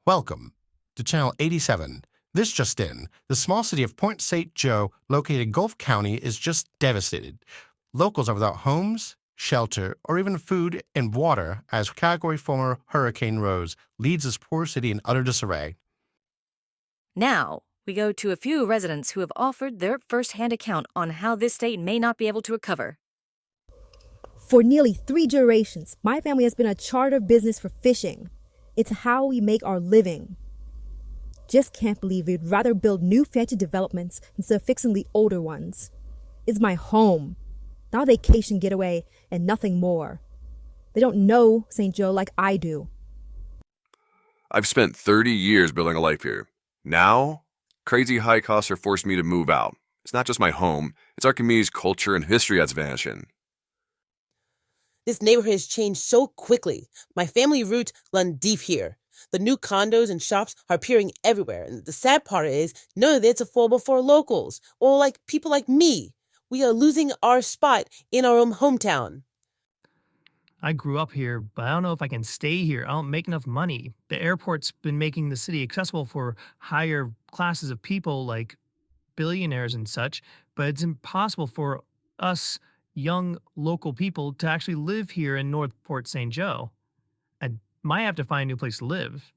Welcome to Channel 87. This just in, the small city of Point St. Joe, located in Gulf County, is just devastated. Locals are without homes, shelter, or even food and water as Category 4 Hurricane Rose leads this poor city in utter disarray. Now, we go to a few residents who have offered their first-hand account on how this state may not be able to recover. For nearly 3 generations, my family has been a charter business for fishing. It's how we make our living. Just can't believe we'd rather build new fancy developments instead of fixing the older ones. It's my home, not a vacation getaway and nothing more. They don't know St. Joe like I do. I've spent 30 years building a life here. Now, crazy high costs are forcing me to move out. It's not just my home, it's our community's culture and history that's vanishing. This neighborhood has changed so quickly. My family roots run deep here. The new condos and shops are appearing everywhere, and the sad part is none of it's affordable for locals or like people like me. We are losing our spot in our own hometown. I grew up here, but I don't know if I can stay here. I don't make enough money. The airport's been making the city accessible for higher classes of people like billionaires and such, but it's impossible for us young local people to actually live here in North Port St. Joe. I might have to find a new place to live.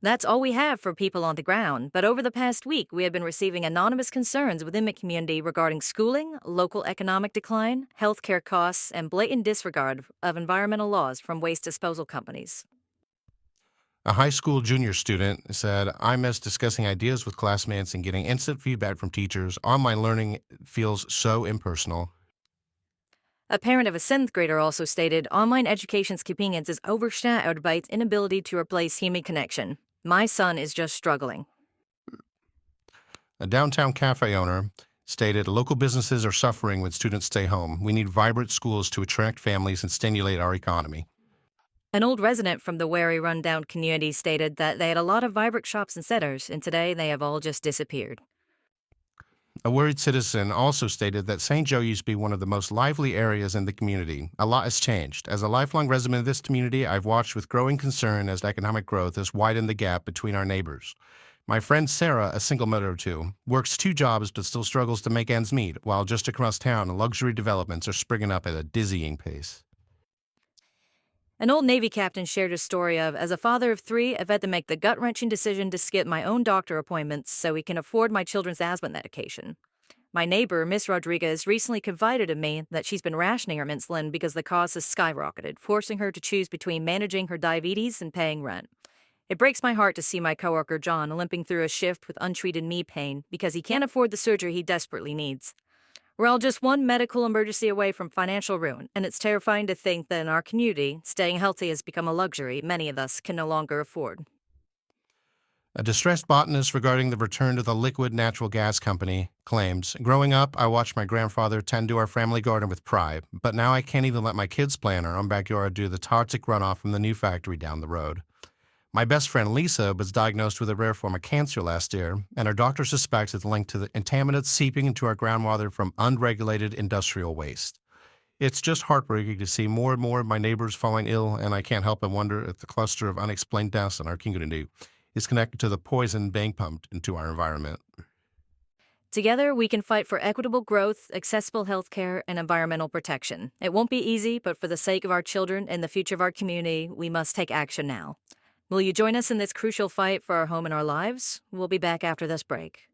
That's all we have for people on the ground, but over the past week, we have been receiving anonymous concerns within the community regarding schooling, local economic decline, healthcare costs, and blatant disregard of environmental laws from waste disposal companies. A high school junior student said, I miss discussing ideas with classmates and getting instant feedback from teachers. Online learning feels so impersonal. A parent of a 7th grader also stated, online education's convenience is overshadowed by its inability to replace human connection. My son is just struggling. A downtown cafe owner stated, local businesses are suffering when students stay home. We need vibrant schools to attract families and stimulate our economy. An old resident from the Wary rundown community stated that they had a lot of vibrant shops and centers, and today they have all just disappeared. A worried citizen also stated that St. Joe used to be one of the most lively areas in the community. A lot has changed. As a lifelong resident of this community, I've watched with growing concern as economic growth has widened the gap between our neighbors. My friend Sarah, a single mother of 2, works 2 jobs but still struggles to make ends meet, while just across town, luxury developments are springing up at a dizzying pace. An old Navy captain shared a story of, as a father of 3, I've had to make the gut-wrenching decision to skip my own doctor appointments so we can afford my children's asthma medication. My neighbor, Miss Rodriguez, recently confided to me that she's been rationing her insulin because the cost has skyrocketed, forcing her to choose between managing her diabetes and paying rent. It breaks my heart to see my coworker John limping through a shift with untreated knee pain because he can't afford the surgery he desperately needs. We're all just one medical emergency away from financial ruin, and it's terrifying to think that in our community, staying healthy has become a luxury many of us can no longer afford. A distressed botanist regarding the return to the liquid natural gas company claims, growing up, I watched my grandfather tend to our family garden with pride, but now I can't even let my kids play in our own backyard due to the toxic runoff from the new factory down the road. My best friend Lisa was diagnosed with a rare form of cancer last year, and her doctor suspects it's linked to the contaminants seeping into our groundwater from unregulated industrial waste. It's just heartbreaking to see more and more of my neighbors falling ill, and I can't help but wonder if the cluster of unexplained deaths in our community is connected to the poison being pumped into our environment. Together, we can fight for equitable growth, accessible healthcare, and environmental protection. It won't be easy, but for the sake of our children and the future of our community, we must take action now. Will you join us in this crucial fight for our home and our lives? We'll be back after this break.